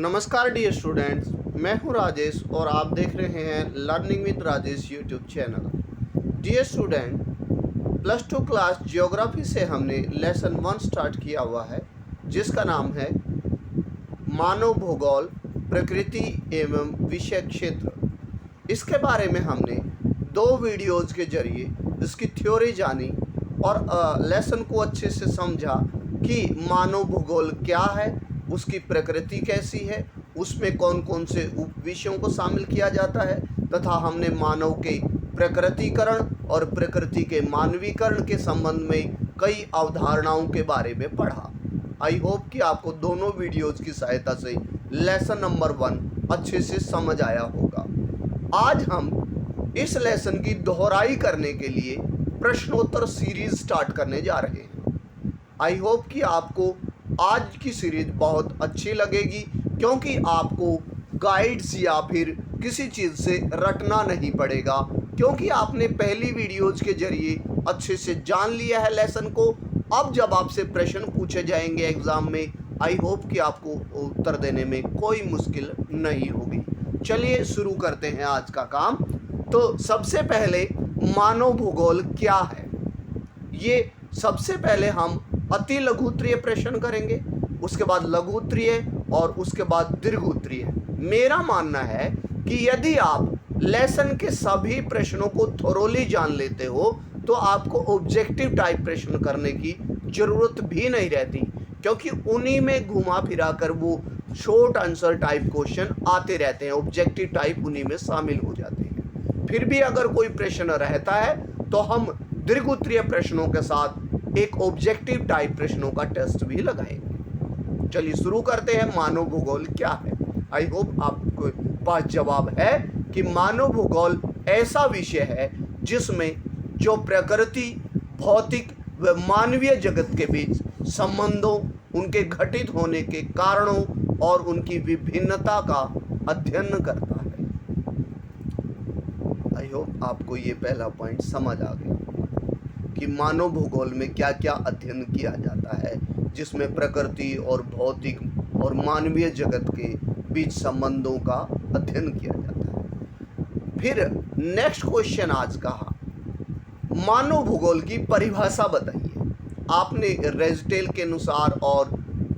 नमस्कार dear students, मैं हूं राजेश और आप देख रहे हैं learning with Rajesh YouTube channel. Dear student, plus two class geography से हमने लेसन 1 स्टार्ट किया हुआ है, जिसका नाम है मानव भूगोल, प्रकृति एवं विषय क्षेत्र। इसके बारे में हमने 2 वीडियोज़ के जरिए इसकी थ्योरी जानी और लेसन को अच्छे से समझा कि मानव भूगोल क्या है, उसकी प्रकृति कैसी है, उसमें कौन कौन से उप विषयों को शामिल किया जाता है, तथा हमने मानव के प्रकृतिकरण और प्रकृति के मानवीकरण के संबंध में कई अवधारणाओं के बारे में पढ़ा। आई होप कि आपको दोनों वीडियोज़ की सहायता से लेसन नंबर 1 अच्छे से समझ आया होगा। आज हम इस लेसन की दोहराई करने के लिए प्रश्नोत्तर सीरीज स्टार्ट करने जा रहे हैं। आई होप कि आपको आज की सीरीज बहुत अच्छी लगेगी, क्योंकि आपको गाइड्स या फिर किसी चीज़ से रटना नहीं पड़ेगा, क्योंकि आपने पहली वीडियोज़ के जरिए अच्छे से जान लिया है लेसन को। अब जब आपसे प्रश्न पूछे जाएंगे एग्ज़ाम में, आई होप कि आपको उत्तर देने में कोई मुश्किल नहीं होगी। चलिए शुरू करते हैं आज का काम। तो सबसे पहले मानव भूगोल क्या है, ये सबसे पहले हम अति लघुत्तरीय प्रश्न करेंगे, उसके बाद लघुत्तरीय और उसके बाद दीर्घोत्तरीय। मेरा मानना है कि यदि आप लेसन के सभी प्रश्नों को थोरोली जान लेते हो तो आपको ऑब्जेक्टिव टाइप प्रश्न करने की ज़रूरत भी नहीं रहती, क्योंकि उन्हीं में घुमा फिरा कर वो शॉर्ट आंसर टाइप क्वेश्चन आते रहते हैं, ऑब्जेक्टिव टाइप उन्हीं में शामिल हो जाते हैं। फिर भी अगर कोई प्रश्न रहता है तो हम दीर्घोत्तरीय प्रश्नों के साथ एक ऑब्जेक्टिव टाइप प्रश्नों का टेस्ट भी लगाएंगे। चलिए शुरू करते हैं। मानव भूगोल क्या है? आई होप आपको पास जवाब है कि मानव भूगोल ऐसा विषय है जिसमें जो प्रकृति, भौतिक व मानवीय जगत के बीच संबंधों, उनके घटित होने के कारणों और उनकी विभिन्नता का अध्ययन करता है। आई होप आपको ये पहला पॉइंट समझ आ गया कि मानव भूगोल में क्या क्या अध्ययन किया जाता है, जिसमें प्रकृति और भौतिक और मानवीय जगत के बीच संबंधों का अध्ययन किया जाता है। फिर नेक्स्ट क्वेश्चन आज का, मानव भूगोल की परिभाषा बताइए। आपने रेजटेल के अनुसार और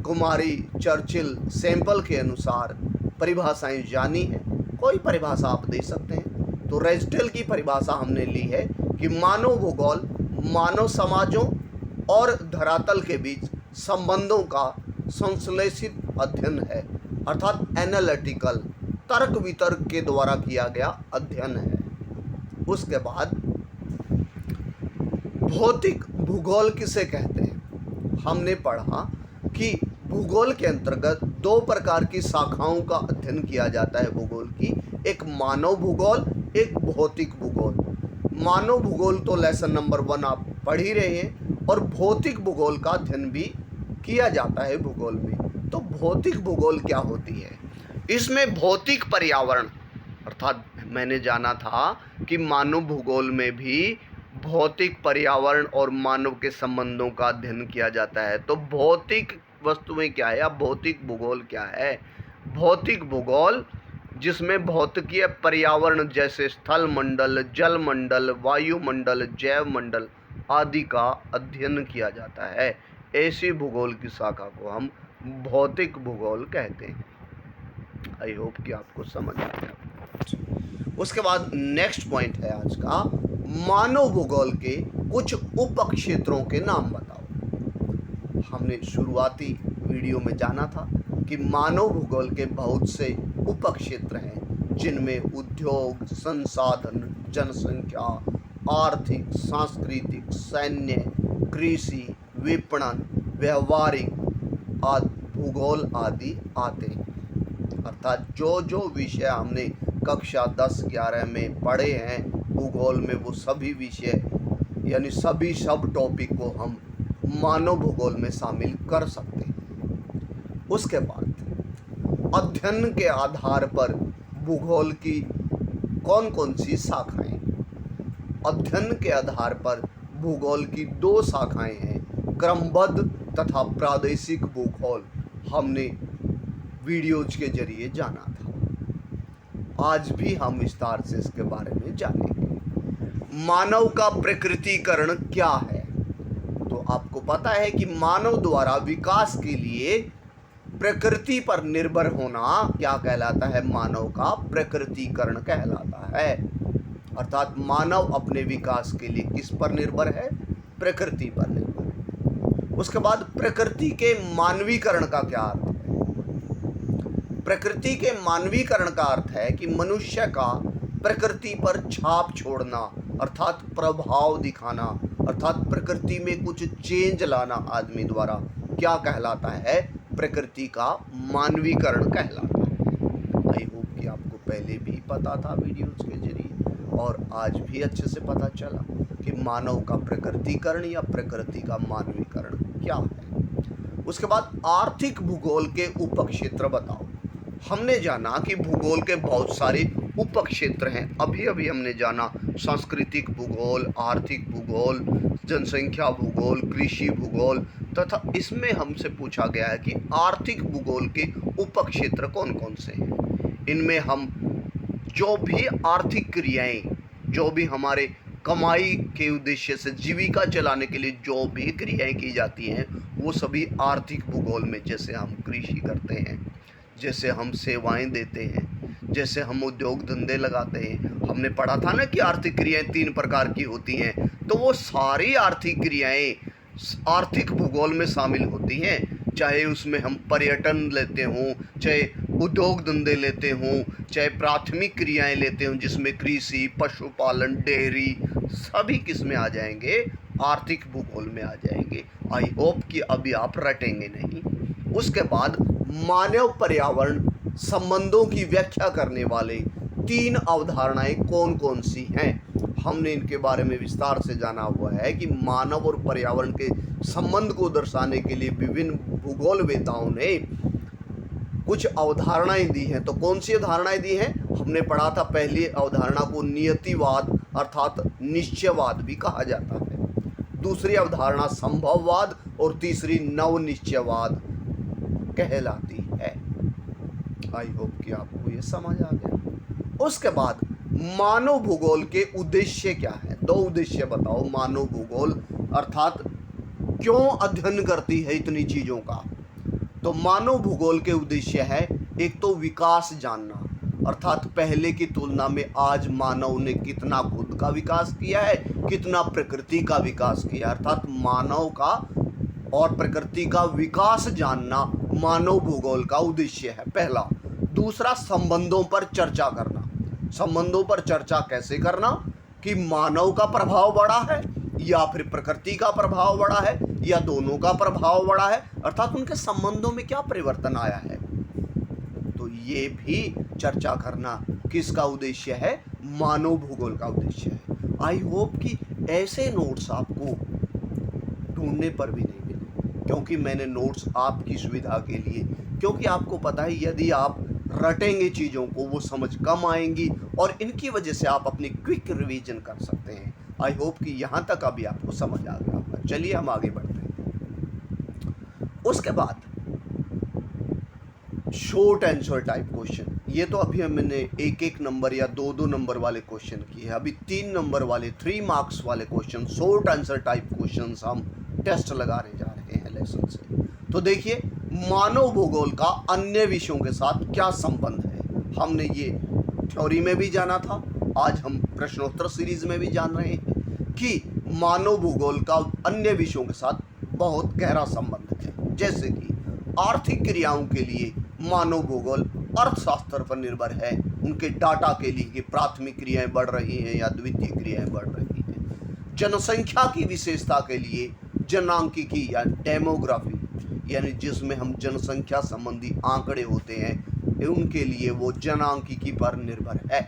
कुमारी चर्चिल सैंपल के अनुसार परिभाषाएं जानी हैं, कोई परिभाषा आप दे सकते हैं। तो रेजटेल की परिभाषा हमने ली है कि मानव भूगोल मानव समाजों और धरातल के बीच संबंधों का संश्लेषित अध्ययन है, अर्थात एनालिटिकल तर्क वितर्क के द्वारा किया गया अध्ययन है। उसके बाद भौतिक भूगोल किसे कहते हैं? हमने पढ़ा कि भूगोल के अंतर्गत 2 प्रकार की शाखाओं का अध्ययन किया जाता है भूगोल की, एक मानव भूगोल, एक भौतिक भूगोल। मानव भूगोल तो लेसन नंबर 1 आप पढ़ ही रहे हैं, और भौतिक भूगोल का अध्ययन भी किया जाता है भूगोल में। तो भौतिक भूगोल क्या होती है? इसमें भौतिक पर्यावरण, अर्थात मैंने जाना था कि मानव भूगोल में भी भौतिक पर्यावरण और मानव के संबंधों का अध्ययन किया जाता है। तो भौतिक वस्तुएं क्या है या भौतिक भूगोल क्या है? भौतिक भूगोल जिसमें भौतिकीय पर्यावरण जैसे स्थल मंडल, जल मंडल, वायुमंडल, जैव मंडल आदि का अध्ययन किया जाता है, ऐसी भूगोल की शाखा को हम भौतिक भूगोल कहते हैं। आई होप कि आपको समझ आ गया। उसके बाद नेक्स्ट पॉइंट है आज का, मानव भूगोल के कुछ उप क्षेत्रों के नाम बताओ। हमने शुरुआती वीडियो में जाना था कि मानव भूगोल के बहुत से उप क्षेत्र हैं, जिनमें उद्योग, संसाधन, जनसंख्या, आर्थिक, सांस्कृतिक, सैन्य, कृषि, विपणन, व्यवहारिक आदि भूगोल आदि आते हैं। अर्थात जो जो विषय हमने कक्षा 10-11 में पढ़े हैं भूगोल में, वो सभी विषय यानी सभी सब टॉपिक को हम मानव भूगोल में शामिल कर सकते हैं। उसके बाद अध्ययन के आधार पर भूगोल की कौन कौन सी शाखाएं? अध्ययन के आधार पर भूगोल की 2 शाखाएं हैं, क्रमबद्ध तथा प्रादेशिक भूगोल। हमने वीडियोज के जरिए जाना था। आज भी हम विस्तार से इसके बारे में जानेंगे। मानव का प्रकृतिकरण क्या है? तो आपको पता है कि मानव द्वारा विकास के लिए प्रकृति पर निर्भर होना क्या कहलाता है? मानव का प्रकृतिकरण कहलाता है। अर्थात मानव अपने विकास के लिए किस पर निर्भर है? प्रकृति पर निर्भर है। उसके बाद प्रकृति के मानवीकरण का क्या अर्थ है? प्रकृति के मानवीकरण का अर्थ है कि मनुष्य का प्रकृति पर छाप छोड़ना, अर्थात प्रभाव दिखाना, अर्थात प्रकृति में कुछ चेंज लाना आदमी द्वारा क्या कहलाता है? प्रकृति का मानवीकरण कहलाता है। आई होप कि आपको पहले भी पता था वीडियोज के जरिए, और आज भी अच्छे से पता चला कि मानव का प्रकृतिकरण या प्रकृति का मानवीकरण क्या है। उसके बाद आर्थिक भूगोल के उपक्षेत्र बताओ। हमने जाना कि भूगोल के बहुत सारे उपक्षेत्र हैं। अभी अभी हमने जाना सांस्कृतिक भूगोल, आर्थिक भूगोल, जनसंख्या भूगोल, कृषि भूगोल, तथा इसमें हमसे पूछा गया है कि आर्थिक भूगोल के उपक्षेत्र कौन कौन से हैं। इनमें हम जो भी आर्थिक क्रियाएं, जो भी हमारे कमाई के उद्देश्य से जीविका चलाने के लिए जो भी क्रियाएं की जाती हैं, वो सभी आर्थिक भूगोल में, जैसे हम कृषि करते हैं, जैसे हम सेवाएं देते हैं, जैसे हम उद्योग धंधे लगाते हैं। हमने पढ़ा था ना कि आर्थिक क्रियाएं 3 प्रकार की होती हैं, तो वो सारी आर्थिक क्रियाएं आर्थिक भूगोल में शामिल होती हैं। चाहे उसमें हम पर्यटन लेते हों, चाहे उद्योग धंधे लेते हों, चाहे प्राथमिक क्रियाएं लेते हों जिसमें कृषि, पशुपालन, डेयरी, सभी किस में आ जाएंगे? आर्थिक भूगोल में आ जाएंगे। आई होप कि अभी आप रटेंगे नहीं। उसके बाद मानव पर्यावरण संबंधों की व्याख्या करने वाले 3 अवधारणाएं कौन कौन सी हैं? हमने इनके बारे में विस्तार से जाना हुआ है कि मानव और पर्यावरण के संबंध को दर्शाने के लिए विभिन्न भूगोलवेताओं ने कुछ अवधारणाएं दी हैं। तो कौन सी अवधारणाएं दी हैं? हमने पढ़ा था पहली अवधारणा को नियतिवाद अर्थात निश्चयवाद भी कहा जाता है, दूसरी अवधारणा संभववाद और तीसरी नवनिश्चयवाद कहलाती है। आई होप कि आपको ये समझ आ गया। उसके बाद मानव भूगोल के उद्देश्य क्या है? 2 उद्देश्य बताओ। मानव भूगोल अर्थात क्यों अध्ययन करती है इतनी चीज़ों का? तो मानव भूगोल के उद्देश्य है, एक तो विकास जानना, अर्थात पहले की तुलना में आज मानव ने कितना खुद का विकास किया है, कितना प्रकृति का विकास किया, अर्थात मानव का और प्रकृति का विकास जानना मानव भूगोल का उद्देश्य है, पहला। दूसरा, संबंधों पर चर्चा करना। संबंधों पर चर्चा कैसे करना? कि मानव का प्रभाव बड़ा है या फिर प्रकृति का प्रभाव बड़ा है या दोनों का प्रभाव बड़ा है, अर्थात उनके संबंधों में क्या परिवर्तन आया है। तो ये भी चर्चा करना किसका उद्देश्य है? मानव भूगोल का उद्देश्य है। आई होप कि ऐसे नोट्स आपको ढूंढने पर भी नहीं मिले, क्योंकि मैंने नोट्स आपकी सुविधा के लिए, क्योंकि आपको पता है यदि आप रटेंगे चीज़ों को वो समझ कम आएंगी और इनकी वजह से आप अपनी क्विक रिवीजन कर सकते हैं। आई होप कि यहाँ तक अभी आपको समझ आ गया होगा। चलिए हम आगे बढ़ते हैं। उसके बाद शॉर्ट आंसर टाइप क्वेश्चन, ये तो अभी मैंने 1-1 नंबर या 2-2 नंबर वाले क्वेश्चन किए हैं। अभी 3 नंबर वाले 3 मार्क्स वाले question, short answer type question हम टेस्ट लगाने जा रहे हैं लेसन से। तो देखिए, मानव भूगोल का अन्य विषयों के साथ क्या संबंध है? हमने ये थ्योरी में भी जाना था, आज हम प्रश्नोत्तर सीरीज में भी जान रहे हैं कि मानव भूगोल का अन्य विषयों के साथ बहुत गहरा संबंध है। जैसे कि आर्थिक क्रियाओं के लिए मानव भूगोल अर्थशास्त्र पर निर्भर है, उनके डाटा के लिए कि प्राथमिक क्रियाएं बढ़ रही हैं या द्वितीय क्रियाएं बढ़ रही हैं। जनसंख्या की विशेषता के लिए जनांकिकी या डेमोग्राफी, यानी जिसमें हम जनसंख्या संबंधी आंकड़े होते हैं, उनके लिए वो जनांकिकी पर निर्भर है।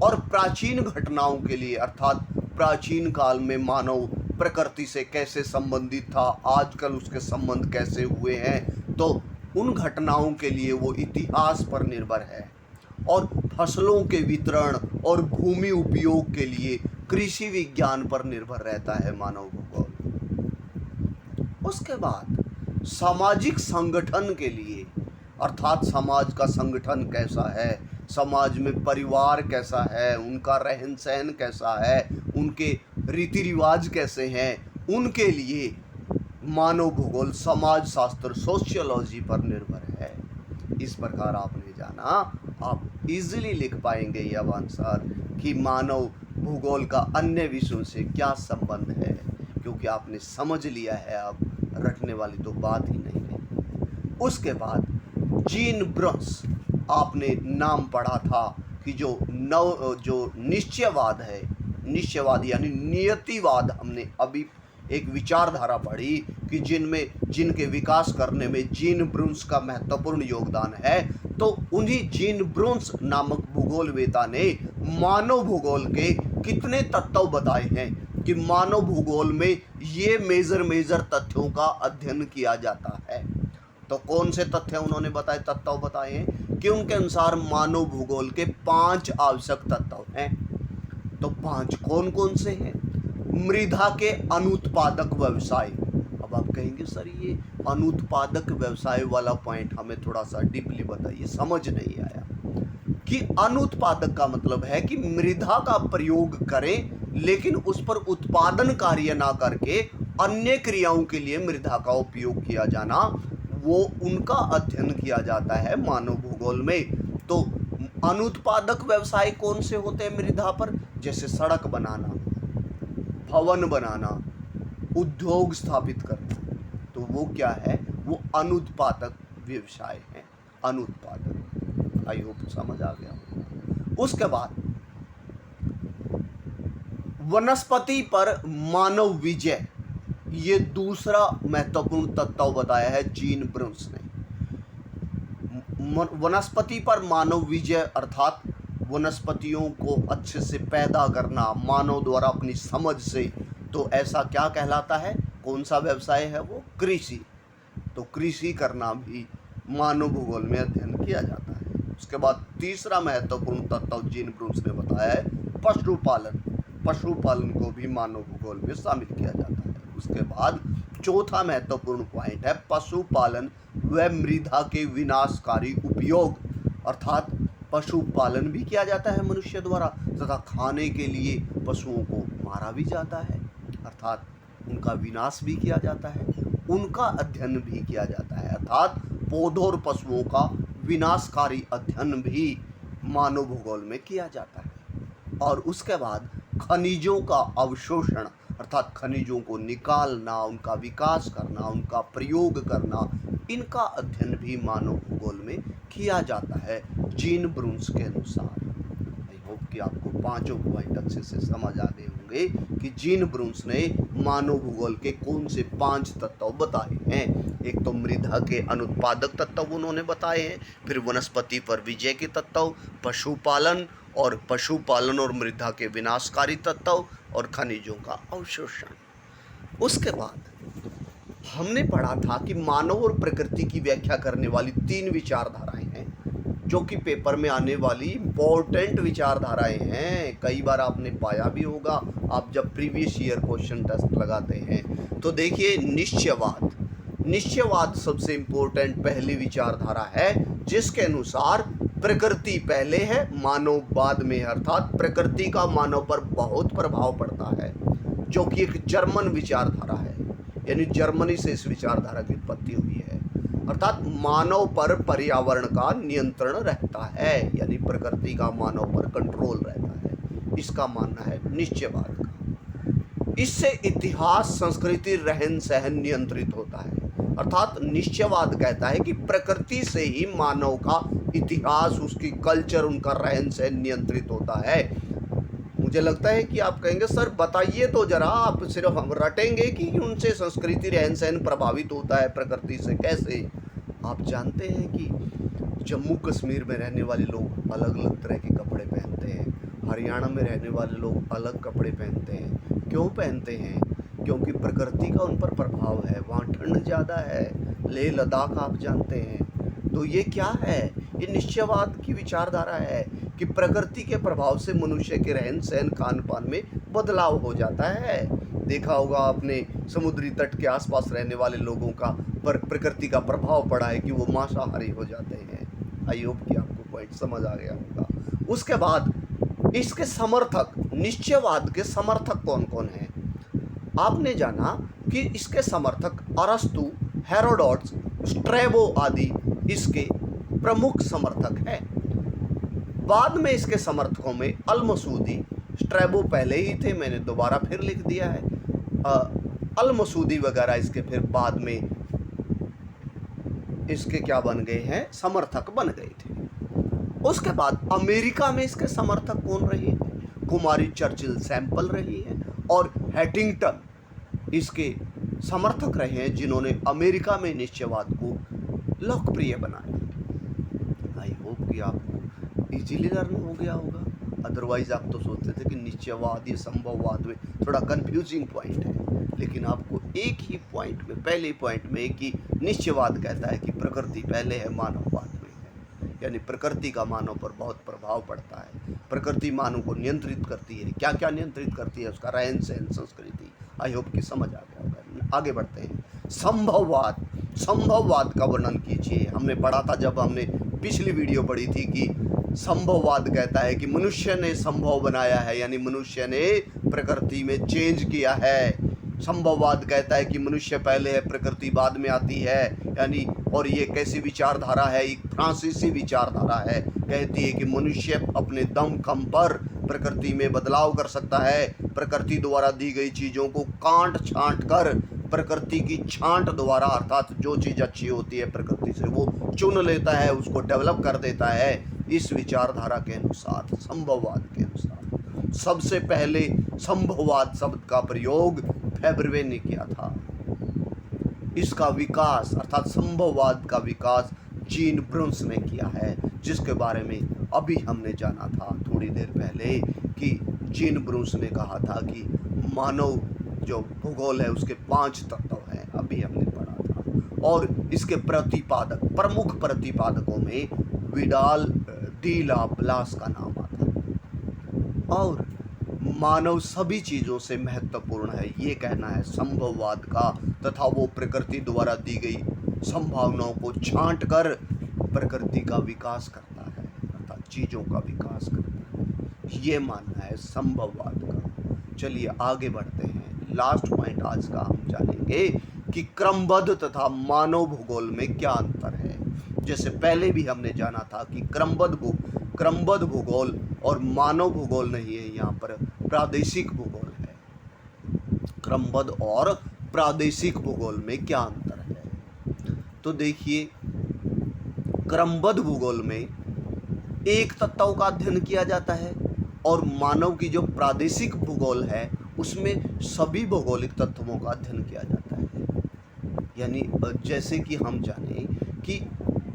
और प्राचीन घटनाओं के लिए, अर्थात प्राचीन काल में मानव प्रकृति से कैसे संबंधित था, आजकल उसके संबंध कैसे हुए हैं, तो उन घटनाओं के लिए वो इतिहास पर निर्भर है। और फसलों के वितरण और भूमि उपयोग के लिए कृषि विज्ञान पर निर्भर रहता है मानव भूगोल। उसके बाद सामाजिक संगठन के लिए अर्थात समाज का संगठन कैसा है, समाज में परिवार कैसा है, उनका रहन सहन कैसा है, उनके रीति रिवाज कैसे हैं, उनके लिए मानव भूगोल समाज शास्त्र सोशियोलॉजी पर निर्भर है। इस प्रकार आपने जाना, आप इजीली लिख पाएंगे यह आंसर कि मानव भूगोल का अन्य विषयों से क्या संबंध है, क्योंकि आपने समझ लिया है, अब रटने वाली तो बात ही नहीं है। उसके बाद जीन ब्रुन्स, आपने नाम पढ़ा था कि जो निश्चयवाद है, निश्चयवाद यानी नियतिवाद, हमने अभी एक विचारधारा पढ़ी कि जिनके विकास करने में जीन ब्रुन्स का महत्वपूर्ण योगदान है। तो उन्हीं जीन ब्रुन्स नामक भूगोलवेता ने मानव भूगोल के कितने तत्व बताए हैं कि मानव भूगोल में ये मेजर तथ्यों का अध्ययन किया जाता है। तो कौन से तथ्य उन्होंने तत्व बताए हैं कि उनके अनुसार मानव भूगोल के 5 आवश्यक तत्व हैं। तो 5 कौन कौन से हैं? मृदा के अनुत्पादक व्यवसाय। अब आप कहेंगे सर ये अनुत्पादक व्यवसाय वाला पॉइंट हमें थोड़ा सा डीपली बताइए, समझ नहीं आया। कि अनुत्पादक का मतलब है कि मृदा का प्रयोग करें लेकिन उस पर उत्पादन कार्य ना करके अन्य क्रियाओं के लिए मृदा का उपयोग किया जाना, वो उनका अध्ययन किया जाता है मानव भूगोल में। तो अनुत्पादक व्यवसाय कौन से होते हैं मृदा पर? जैसे सड़क बनाना, भवन बनाना, उद्योग स्थापित करना, तो वो क्या है? वो अनुत्पादक व्यवसाय है, अनुत्पादक। आई होप समझ आ गया। उसके बाद वनस्पति पर मानव विजय, ये दूसरा महत्वपूर्ण तत्व बताया है जीन ब्रुन्स ने। वनस्पति पर मानव विजय अर्थात वनस्पतियों को अच्छे से पैदा करना मानव द्वारा अपनी समझ से, तो ऐसा क्या कहलाता है? कौन सा व्यवसाय है वो? कृषि। तो कृषि करना भी मानव भूगोल में अध्ययन किया जाता है। उसके बाद तीसरा महत्वपूर्ण तत्व जीन ब्रुन्स ने बताया है पशुपालन। पशुपालन को भी मानव भूगोल में शामिल किया जाता है। उसके बाद चौथा महत्वपूर्ण पॉइंट है पशुपालन व मृदा के विनाशकारी उपयोग, अर्थात पशुपालन भी किया जाता है मनुष्य द्वारा तथा खाने के लिए पशुओं को मारा भी जाता है, अर्थात उनका विनाश भी किया जाता है, उनका अध्ययन भी किया जाता है, अर्थात पौधों और पशुओं का विनाशकारी अध्ययन भी मानव भूगोल में किया जाता है। और उसके बाद खनिजों का अवशोषण, अर्थात खनिजों को निकालना, उनका विकास करना, उनका प्रयोग करना, इनका अध्ययन भी मानव भूगोल में किया जाता है जीन ब्रुन्स के अनुसार। आई होप कि आपको पांचों पॉइंट अच्छे से समझ आ गए होंगे कि जीन ब्रुन्स ने मानव भूगोल के कौन से 5 तत्व बताए हैं। एक तो मृदा के अनुत्पादक तत्व उन्होंने बताए हैं, फिर वनस्पति पर विजय के तत्व, पशुपालन और मृदा के विनाशकारी तत्व और खनिजों का अवशोषण। उसके बाद हमने पढ़ा था कि मानव और प्रकृति की व्याख्या करने वाली 3 विचारधाराएं हैं, जो कि पेपर में आने वाली इंपॉर्टेंट विचारधाराएं हैं। कई बार आपने पाया भी होगा, आप जब प्रीवियस ईयर क्वेश्चन टेस्ट लगाते हैं। तो देखिए, निश्चयवाद सबसे इंपॉर्टेंट पहली विचारधारा है, जिसके अनुसार प्रकृति पहले है, मानव बाद में, अर्थात प्रकृति का मानव पर बहुत प्रभाव पड़ता है, जो कि एक जर्मन विचारधारा है, यानी जर्मनी से इस विचारधारा की उत्पत्ति हुई है। अर्थात मानव पर पर्यावरण का नियंत्रण रहता है, यानी प्रकृति का मानव पर कंट्रोल रहता है, इसका मानना है निश्चयवाद का। इससे इतिहास, संस्कृति, रहन सहन नियंत्रित होता है। अर्थात निश्चयवाद कहता है कि प्रकृति से ही मानव का इतिहास, उसकी कल्चर, उनका रहन सहन नियंत्रित होता है। मुझे लगता है कि आप कहेंगे सर बताइए तो जरा, आप सिर्फ हम रटेंगे कि उनसे संस्कृति, रहन सहन प्रभावित होता है प्रकृति से, कैसे? आप जानते हैं कि जम्मू कश्मीर में रहने वाले लोग अलग अलग तरह के कपड़े पहनते हैं, हरियाणा में रहने वाले लोग अलग कपड़े पहनते हैं। क्यों पहनते हैं? क्योंकि प्रकृति का उन पर प्रभाव है, वहाँ ठंड ज़्यादा है। लेह लद्दाख आप जानते हैं। तो ये क्या है? ये निश्चयवाद की विचारधारा है कि प्रकृति के प्रभाव से मनुष्य के रहन सहन, खान पान में बदलाव हो जाता है। देखा होगा आपने, समुद्री तट के आसपास रहने वाले लोगों का पर प्रकृति का प्रभाव पड़ा है कि वो मांसाहारी हो जाते हैं। आई होप कि आपको पॉइंट समझ आ गया होगा। उसके बाद इसके समर्थक, निश्चयवाद के समर्थक कौन कौन हैं? आपने जाना कि इसके समर्थक अरस्तु, हेरोडोटस, स्ट्रैबो आदि इसके प्रमुख समर्थक हैं। बाद में इसके समर्थकों में अल-मसूदी, स्ट्रैबो पहले ही थे, मैंने दोबारा फिर लिख दिया है, अल-मसूदी वगैरह इसके फिर बाद में इसके क्या बन गए हैं, समर्थक बन गए थे। उसके बाद अमेरिका में इसके समर्थक कौन रहे हैं? कुमारी चर्चिल सैंपल रही है और हैटिंगटन इसके समर्थक रहे हैं, जिन्होंने अमेरिका में निश्चयवाद को लोकप्रिय बनाया। आई होप कि आपको इजीली लर्न हो गया होगा। अदरवाइज आप तो सोचते थे कि निश्चयवाद ये संभववाद में थोड़ा कंफ्यूजिंग पॉइंट है, लेकिन आपको एक ही पॉइंट में, पहले पॉइंट में कि निश्चयवाद कहता है कि प्रकृति पहले है, मानववाद में है, यानी प्रकृति का मानव पर बहुत प्रभाव पड़ता है, प्रकृति मानव को नियंत्रित करती है। क्या क्या नियंत्रित करती है? उसका रहन सहन, संस्कृति। आई होप कि समझ आ गया होगा। आगे बढ़ते हैं। संभववाद, संभववाद का वर्णन कीजिए। हमने पढ़ा था, जब हमने पिछली वीडियो पढ़ी थी, कि संभववाद कहता है कि मनुष्य ने संभव बनाया है, यानी मनुष्य ने प्रकृति में चेंज किया है। संभववाद कहता है कि मनुष्य पहले है, प्रकृति बाद में आती है, यानी, और ये कैसी विचारधारा है? एक फ्रांसीसी विचारधारा है, कहती है कि मनुष्य अपने दमखम पर प्रकृति में बदलाव कर सकता है। प्रकृति द्वारा दी गई चीज़ों को काट छांट कर, प्रकृति की छांट द्वारा, अर्थात जो चीज़ अच्छी होती है प्रकृति से वो चुन लेता है, उसको डेवलप कर देता है। इस विचारधारा के अनुसार, संभववाद के अनुसार, सबसे पहले संभववाद शब्द का प्रयोग फेब्रवे ने किया था। इसका विकास, अर्थात संभववाद का विकास जीन ब्रुन्स ने किया है, जिसके बारे में अभी हमने जाना था थोड़ी देर पहले, कि जीन ब्रुन्स ने कहा था कि मानव जो भूगोल है उसके 5 तत्व हैं, अभी हमने पढ़ा था। और इसके प्रतिपादक, प्रमुख प्रतिपादकों में विडाल डी ला ब्लास का नाम आता है। और मानव सभी चीज़ों से महत्वपूर्ण है, ये कहना है संभववाद का, तथा वो प्रकृति द्वारा दी गई संभावनाओं को छांट कर प्रकृति का विकास करता है, अर्थात चीज़ों का विकास करता है। ये मानना है संभववाद का। चलिए आगे बढ़ते हैं। लास्ट पॉइंट आज का हम जानेंगे कि क्रमबद्ध तथा मानव भूगोल में क्या अंतर है। जैसे पहले भी हमने जाना था कि क्रमबद्ध भूगोल और मानव भूगोल नहीं है, यहाँ पर प्रादेशिक भूगोल है। क्रमबद्ध और प्रादेशिक भूगोल में क्या अंतर है? तो देखिए, क्रमबद्ध भूगोल में एक तत्व का अध्ययन किया जाता है, और मानव की जो प्रादेशिक भूगोल है उसमें सभी भौगोलिक तत्वों का अध्ययन किया जाता है। यानी जैसे कि हम जाने कि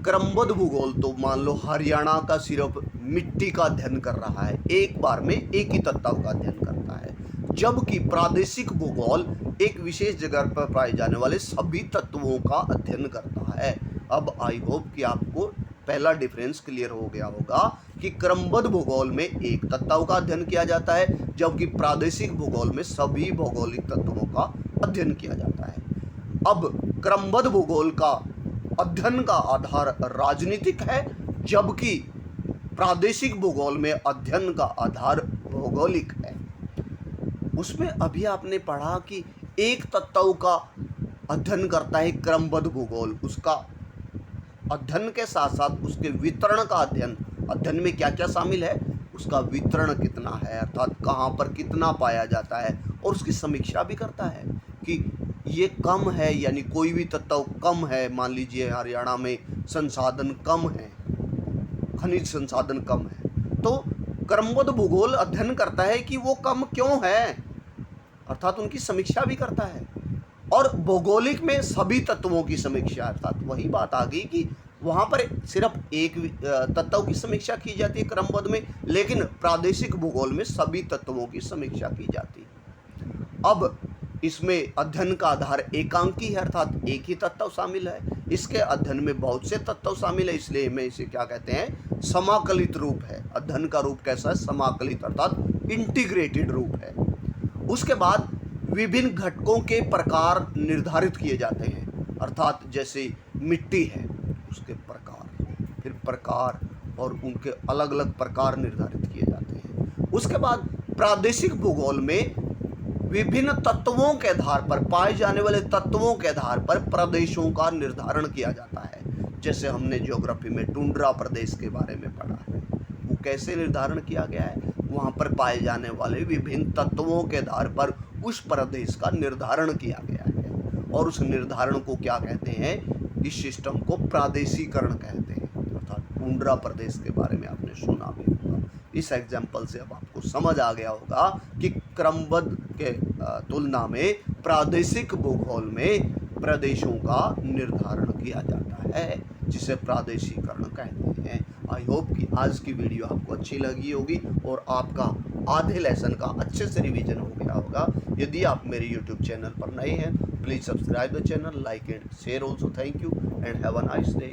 क्रमबद्ध भूगोल तो मान लो हरियाणा का सिर्फ मिट्टी का अध्ययन कर रहा है, एक बार में एक ही तत्व का अध्ययन करता है, जबकि प्रादेशिक भूगोल एक विशेष जगह पर पाए जाने वाले सभी तत्वों का अध्ययन करता है। अब आई होप कि आपको पहला डिफरेंस क्लियर हो गया होगा कि क्रमबद्ध भूगोल में एक तत्व का अध्ययन किया जाता है, जबकि प्रादेशिक भूगोल में सभी भौगोलिक तत्वों का अध्ययन किया जाता है। अब क्रमबद्ध भूगोल का अध्ययन का आधार राजनीतिक है, जबकि प्रादेशिक भूगोल में अध्ययन का आधार भौगोलिक है। उसमें अभी आपने पढ़ा कि एक तत्व का अध्ययन करता है क्रमबद्ध भूगोल, उसका अध्ययन के साथ साथ उसके वितरण का अध्ययन में क्या क्या शामिल है, उसका वितरण कितना है, अर्थात कहाँ पर कितना पाया जाता है, और उसकी समीक्षा भी करता है कि ये कम है, यानी कोई भी तत्व कम है, मान लीजिए हरियाणा में संसाधन कम है, खनिज संसाधन कम है, तो क्रमबद्ध भूगोल अध्ययन करता है कि वो कम क्यों है, अर्थात उनकी समीक्षा भी करता है। और भौगोलिक में सभी तत्वों की समीक्षा, अर्थात वही बात आ गई कि वहाँ पर सिर्फ एक तत्व की समीक्षा की जाती है क्रमबद्ध में, लेकिन प्रादेशिक भूगोल में सभी तत्वों की समीक्षा की जाती है। अब इसमें अध्ययन का आधार एकांकी है, अर्थात एक ही तत्व शामिल है। इसके अध्ययन में बहुत से तत्व शामिल है, इसलिए हमें इसे क्या कहते हैं, समाकलित रूप है। अध्ययन का रूप कैसा है, समाकलित, अर्थात इंटीग्रेटेड रूप है। उसके बाद विभिन्न घटकों के प्रकार निर्धारित किए जाते हैं। अर्थात जैसे मिट्टी है उसके प्रकार, फिर प्रकार और उनके अलग अलग प्रकार निर्धारित किए जाते हैं। उसके बाद प्रादेशिक भूगोल में विभिन्न तत्वों के आधार पर, पाए जाने वाले तत्वों के आधार पर प्रदेशों का निर्धारण किया जाता है। जैसे हमने ज्योग्राफी में टुंड्रा प्रदेश के बारे में पढ़ा है, वो कैसे निर्धारण किया गया है, वहाँ पर पाए जाने वाले विभिन्न तत्वों के आधार पर उस प्रदेश का निर्धारण किया गया है। और उस निर्धारण को क्या कहते हैं, इस सिस्टम को प्रादेशीकरण कहते हैं। अर्थात टुंड्रा प्रदेश के बारे में आपने सुना भी होगा। इस एग्जाम्पल से अब आपको समझ आ गया होगा कि क्रमबद्ध के तुलना में प्रादेशिक भूगोल में प्रदेशों का निर्धारण किया जाता है, जिसे प्रादेशीकरण कहते हैं। आई होप कि आज की वीडियो आपको अच्छी लगी होगी और आपका आधे लेसन का अच्छे से रिवीजन हो गया होगा। यदि आप मेरे यूट्यूब चैनल पर नए हैं, please subscribe the channel, like and share also. Thank you and have a nice day.